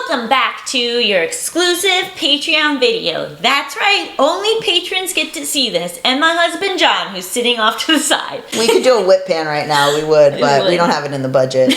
Welcome back to your exclusive Patreon video. That's right, only patrons get to see this, and my husband John, who's sitting off to the side. We could do a whip pan right now, we would, but we don't have it in the budget.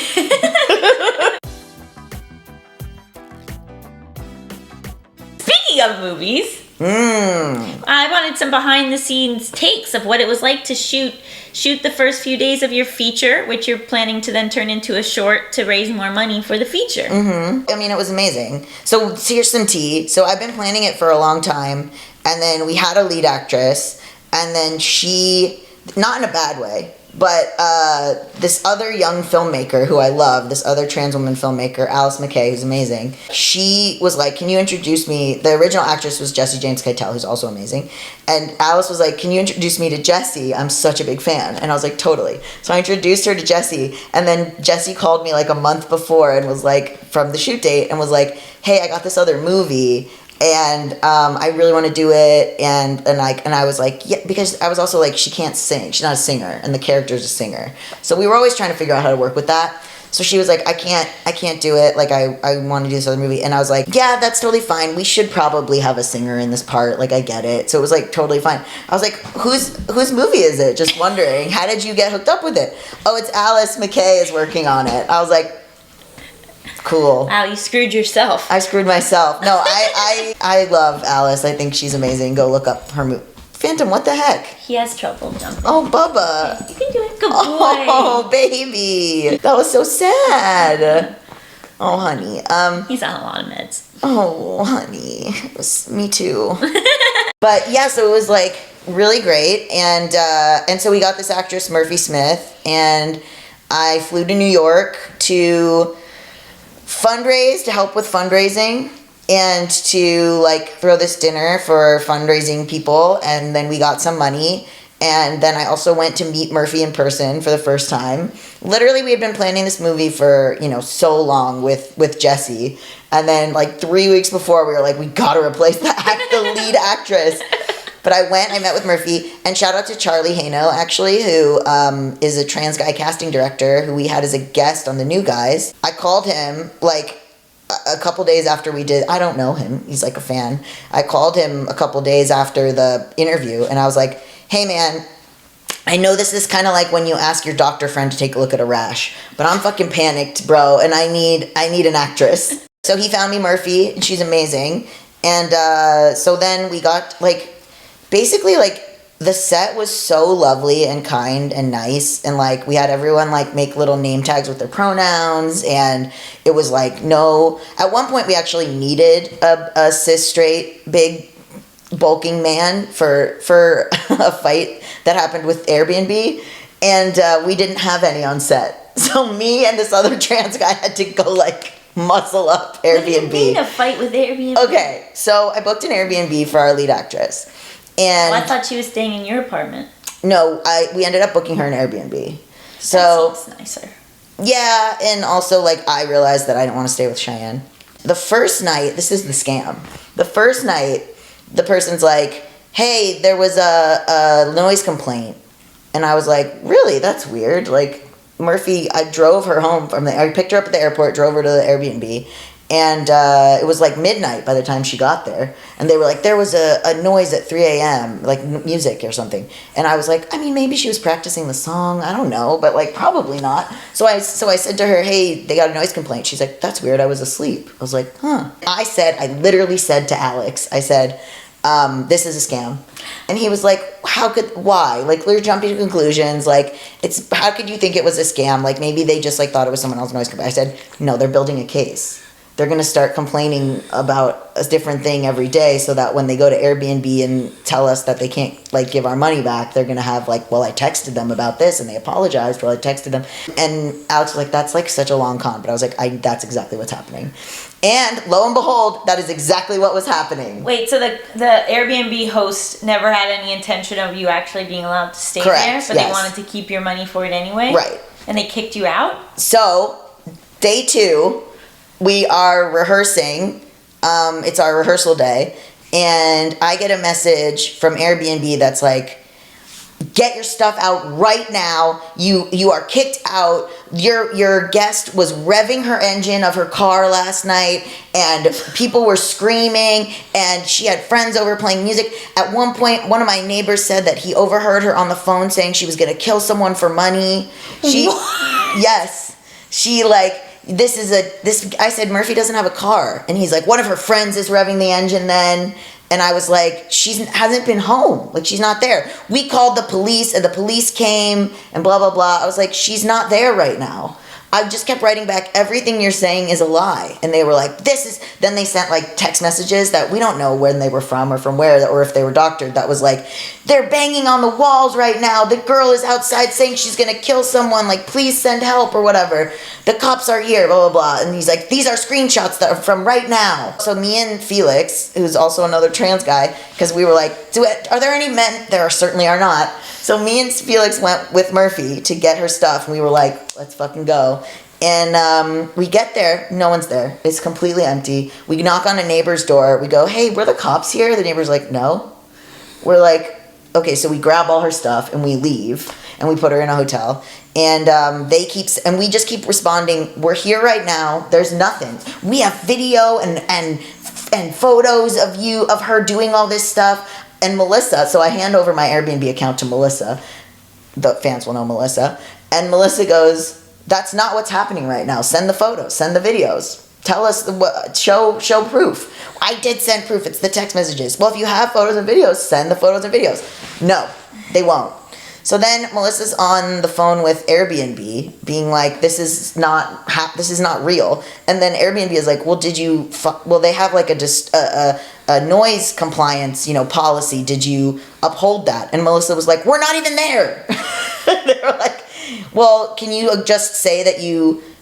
Speaking of movies, I wanted some behind the scenes takes of what it was like to shoot the first few days of your feature, which you're planning to then turn into a short to raise more money for the feature. I mean, it was amazing. So here's some tea. So I've been planning it for a long time, and then we had a lead actress, and then she, not in a bad way, but this other young filmmaker who I love, this other trans woman filmmaker, Alice McKay, who's amazing, she was like, can you introduce me? The original actress was Jessie James Keitel, who's also amazing. And Alice was like, can you introduce me to Jessie? I'm such a big fan. And I was like, totally. So I introduced her to Jessie, and then Jessie called me like a month before and was like, from the shoot date, and was like, hey, I got this other movie, and I really want to do it, and I was like, yeah, because I was also like, she can't sing, she's not a singer, and the character's a singer, so we were always trying to figure out how to work with that. So she was like, I can't do it, like I want to do this other movie, and I was like, yeah, that's totally fine, we should probably have a singer in this part, like I get it. So it was like totally fine. I was like, whose movie is it? Just wondering, how did you get hooked up with it? Oh, it's Alice McKay is working on it. I was like, cool. Wow, you screwed yourself. I screwed myself. No, I love Alice. I think she's amazing. Go look up her movie. Phantom, what the heck? He has trouble jumping. Oh, Bubba. You can do it. Good boy. Oh, baby. That was so sad. Oh, honey. He's on a lot of meds. Oh, honey. It was, me too. But yeah, so it was like really great. And so we got this actress, Murphy Smith, and I flew to New York to fundraise, to help with fundraising, and to like throw this dinner for fundraising people, and then we got some money, and then I also went to meet Murphy in person for the first time. Literally, we had been planning this movie for, so long with Jessie, and then like 3 weeks before, we were like, we gotta replace the lead actress. But I met with Murphy, and shout out to Charlie Haino, actually, who is a trans guy casting director who we had as a guest on The New Guys. I called him, like, a couple days after we did, I don't know him, he's like a fan. I called him a couple days after the interview, and I was like, hey man, I know this is kind of like when you ask your doctor friend to take a look at a rash, but I'm fucking panicked, bro, and I need an actress. So he found me Murphy, and she's amazing. And so then we got, like, basically, like, the set was so lovely and kind and nice, and like we had everyone like make little name tags with their pronouns, and it was like no, at one point we actually needed a cis straight big bulking man for a fight that happened with AirBNB, and we didn't have any on set, so me and this other trans guy had to go like muscle up Airbnb. What do you mean a fight with Airbnb? Okay, so I booked an Airbnb for our lead actress. And I thought she was staying in your apartment. No, we ended up booking her an Airbnb. So that seems nicer. Yeah, and also like I realized that I didn't want to stay with Cheyenne. The first night, this is the scam. The first night, the person's like, "Hey, there was a noise complaint," and I was like, "Really? That's weird." Like Murphy, I drove her home I picked her up at the airport, drove her to the Airbnb. And it was like midnight by the time she got there. And they were like, there was a noise at 3 a.m., like music or something. And I was like, I mean, maybe she was practicing the song. I don't know, but like probably not. So I said to her, hey, they got a noise complaint. She's like, that's weird. I was asleep. I was like, huh. I literally said to Alex, I said, this is a scam. And he was like, why? Like, we're jumping to conclusions. Like, how could you think it was a scam? Like, maybe they just like thought it was someone else's noise complaint. I said, no, they're building a case. They're going to start complaining about a different thing every day so that when they go to Airbnb and tell us that they can't, like, give our money back, they're going to have, like, well, I texted them about this, and they apologized while I texted them. And Alex was like, that's, like, such a long con. But I was like, that's exactly what's happening. And lo and behold, that is exactly what was happening. Wait, so the Airbnb host never had any intention of you actually being allowed to stay there, but they wanted to keep your money for it anyway? Right. And they kicked you out? So, day 2... we are rehearsing, it's our rehearsal day, and I get a message from Airbnb that's like, get your stuff out right now, you are kicked out, your guest was revving her engine of her car last night, and people were screaming, and she had friends over playing music. At one point, one of my neighbors said that he overheard her on the phone saying she was going to kill someone for money. Yes. She I said, Murphy doesn't have a car. And he's like, one of her friends is revving the engine then. And I was like, hasn't been home. Like, she's not there. We called the police, and the police came, and blah, blah, blah. I was like, she's not there right now. I just kept writing back, everything you're saying is a lie. And they were like, then they sent like text messages that we don't know when they were from or from where, or if they were doctored. That was like, they're banging on the walls right now. The girl is outside saying she's going to kill someone. Like, please send help or whatever. The cops are here, blah, blah, blah. And he's like, these are screenshots that are from right now. So me and Felix, who's also another trans guy, because we were like, are there any men? There certainly are not. So me and Felix went with Murphy to get her stuff. And we were like, let's fucking go. And we get there. No one's there. It's completely empty. We knock on a neighbor's door. We go, hey, were the cops here? The neighbor's like, no. We're like, okay. So we grab all her stuff and we leave. And we put her in a hotel. And we just keep responding, we're here right now. There's nothing. We have video and photos of her doing all this stuff. And Melissa, so I hand over my Airbnb account to Melissa. The fans will know Melissa. And Melissa goes, that's not what's happening right now. Send the photos, send the videos. Tell us, show proof. I did send proof. It's the text messages. Well, if you have photos and videos, send the photos and videos. No, they won't. So then Melissa's on the phone with AirBNB, being like, this is not real. And then Airbnb is like, well, they have like a noise compliance, policy. Did you uphold that? And Melissa was like, we're not even there. They were like, well, can you just say that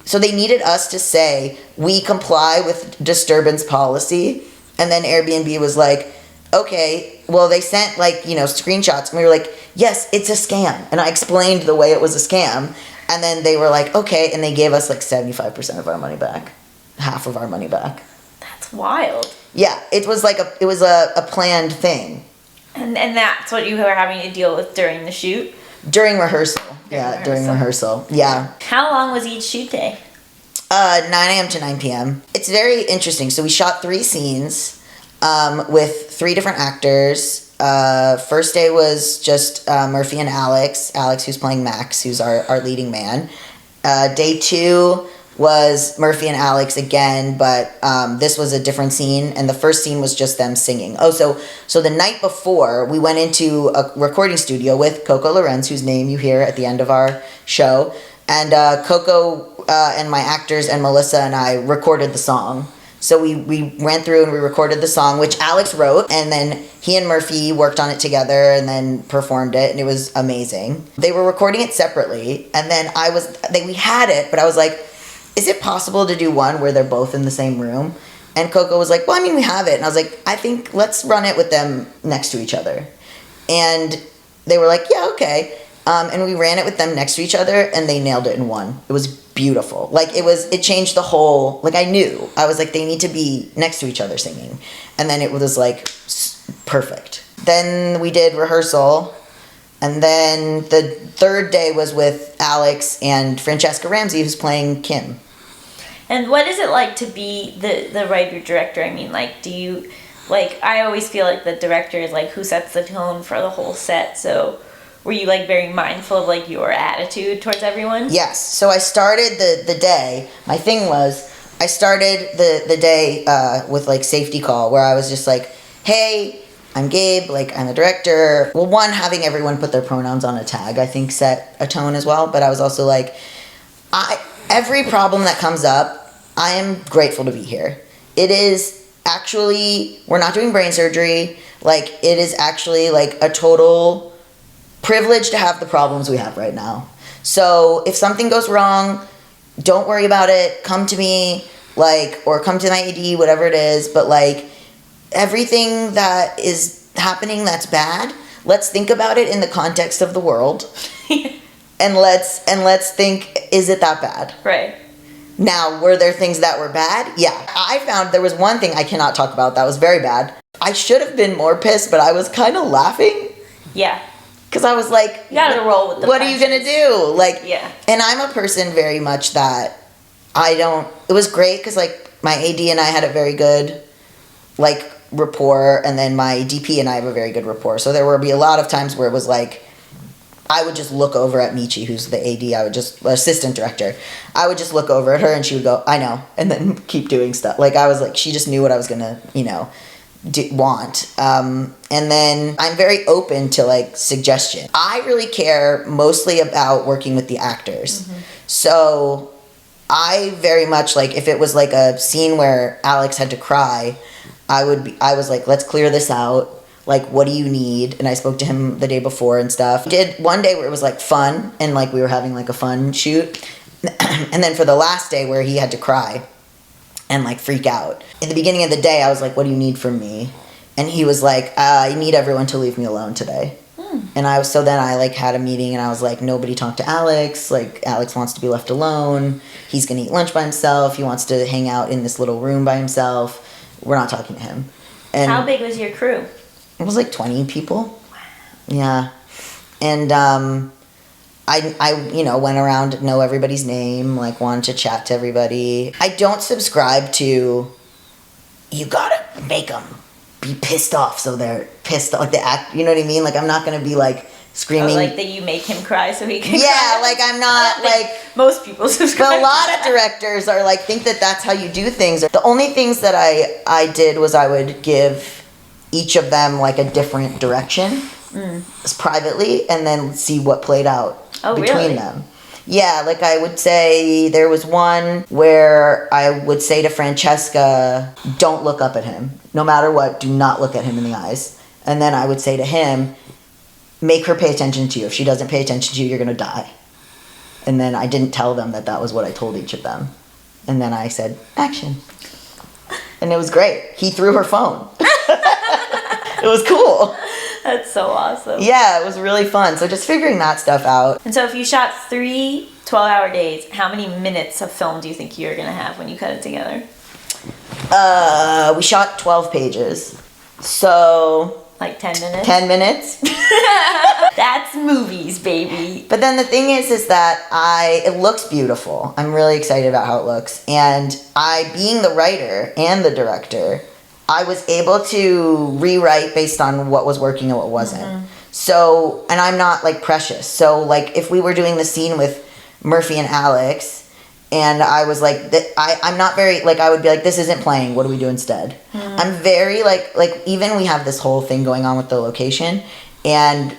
so they needed us to say, we comply with disturbance policy. And then Airbnb was like, okay, well, they sent screenshots. And we were like, yes, it's a scam. And I explained the way it was a scam. And then they were like, okay. And they gave us 75% of our money back. Half of our money back. That's wild. Yeah, it was a planned thing. And that's what you were having to deal with during the shoot? During rehearsal. During rehearsal. Yeah. How long was each shoot day? 9 a.m. to 9 p.m. It's very interesting. So we shot 3 scenes with 3 different actors. First day was just Murphy and Alex, who's playing Max, who's our leading man. Day 2 was Murphy and Alex again, but this was a different scene, and the first scene was just them singing. Oh, so the night before, we went into a recording studio with Coco Lorenz, whose name you hear at the end of our show, and Coco and my actors and Melissa and I recorded the song. So we ran through and we recorded the song, which Alex wrote, and then he and Murphy worked on it together and then performed it, and it was amazing. They were recording it separately, and then we had it, but I was like, is it possible to do one where they're both in the same room? And Coco was like, well, I mean, we have it. And I was like, I think let's run it with them next to each other. And they were like, yeah, okay. And we ran it with them next to each other, and they nailed it in one. It was beautiful. It changed the whole, I knew. I was like, they need to be next to each other singing. And then it was perfect. Then we did rehearsal. And then the third day was with Alex and Francesca Ramsey, who's playing Kim. And what is it like to be the writer-director? I mean, do you, I always feel like the director is, who sets the tone for the whole set. So were you, very mindful of, your attitude towards everyone? Yes. So I started the day. My thing was, I started the day with, safety call, where I was just like, hey, I'm Gabe, I'm a director. Well, one, having everyone put their pronouns on a tag, I think, set a tone as well. But I was also like, every problem that comes up, I am grateful to be here. It is actually, we're not doing brain surgery. It is actually, a total privilege to have the problems we have right now. So if something goes wrong, don't worry about it. Come to me, or come to my AD, whatever it is. But, everything that is happening that's bad, let's think about it in the context of the world. and let's think, is it that bad? Right. Now, were there things that were bad? Yeah. I found there was one thing I cannot talk about that was very bad. I should have been more pissed, but I was kind of laughing. Yeah. Because I was like, You gotta roll with the what are you gonna do? Like, Yeah. And I'm a person very much that it was great because like my AD and I had a very good like rapport, and then my DP and I have a very good rapport. So there would be a lot of times where it was like, I would just look over at Michi, who's the AD, assistant director. I would just look over at her and she would go, I know, and then keep doing stuff. Like, I was like, she just knew what I was gonna, want. And then I'm very open to like suggestion. I really care mostly about working with the actors. Mm-hmm. So I very much like, if it was like a scene where Alex had to cry, I was like, let's clear this out. Like, what do you need? And I spoke to him the day before and stuff. We did one day where it was like fun and like we were having like a fun shoot. And then for the last day where he had to cry and like freak out. In the beginning of the day, I was like, what do you need from me? And he was like, I need everyone to leave me alone today. And so then I like had a meeting and I was like, nobody talk to Alex. Like, Alex wants to be left alone. He's going to eat lunch by himself. He wants to hang out in this little room by himself. We're not talking to him. And how big was your crew? It was like 20 people. Wow. Yeah. And I went around, know everybody's name, like wanted to chat to everybody. I don't subscribe to, you gotta make them be pissed off so they're pissed off. Like the act, you know what I mean? Like, I'm not gonna be like screaming. Like that you make him cry so he can cry? Yeah, like I'm not like... Most people subscribe. But a lot of directors are like, think that that's how you do things. The only things that I did was I would give each of them like a different direction privately, and then see what played out between them. Yeah, like I would say there was one where I would say to Francesca, don't look up at him. No matter what, do not look at him in the eyes. And then I would say to him, make her pay attention to you. If she doesn't pay attention to you, you're going to die. And then I didn't tell them that was what I told each of them. And then I said, action. And it was great. He threw her phone. It was cool. That's so awesome. Yeah, it was really fun. So just figuring that stuff out. And so if you shot 3 12-hour days, how many minutes of film do you think you're going to have when you cut it together? We shot 12 pages. So... like 10 minutes? 10 minutes. That's movies, baby. But then the thing is that it looks beautiful. I'm really excited about how it looks. And being the writer and the director, I was able to rewrite based on what was working and what wasn't. Mm-hmm. So, and I'm not like precious. So like if we were doing the scene with Murphy and Alex, and I was like, I'm not very, like, I would be like, this isn't playing, what do we do instead? Mm. I'm very, like, even we have this whole thing going on with the location, and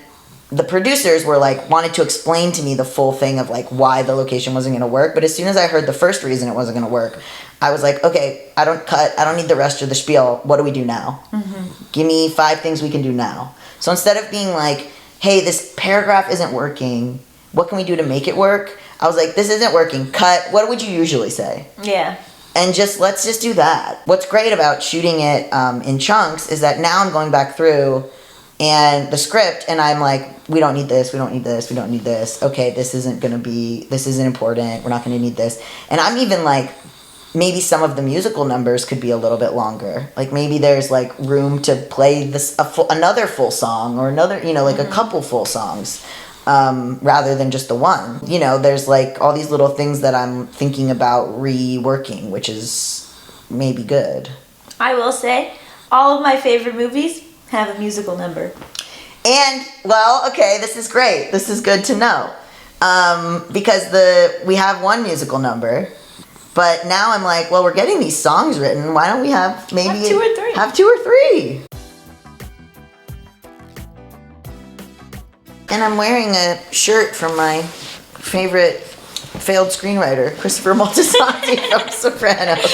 the producers were, like, wanted to explain to me the full thing of, like, why the location wasn't going to work, but as soon as I heard the first reason it wasn't going to work, I was like, okay, I don't need the rest of the spiel, what do we do now? Mm-hmm. Give me 5 things we can do now. So instead of being like, hey, this paragraph isn't working, what can we do to make it work? I was like, this isn't working. Cut. What would you usually say? Yeah. And let's just do that. What's great about shooting it in chunks is that now I'm going back through and the script, and I'm like, we don't need this, we don't need this, we don't need this. Okay, this isn't important, we're not going to need this. And I'm even like, maybe some of the musical numbers could be a little bit longer. Like maybe there's like room to play another full song or another, like a couple full songs. Rather than just the one. There's like all these little things that I'm thinking about reworking, which is maybe good. I will say, all of my favorite movies have a musical number. And, well, okay, this is great. This is good to know. Because we have one musical number, but now I'm like, well, we're getting these songs written. Why don't we have 2 or 3? Have 2 or 3. And I'm wearing a shirt from my favorite failed screenwriter, Christopher Moltisanti from Sopranos.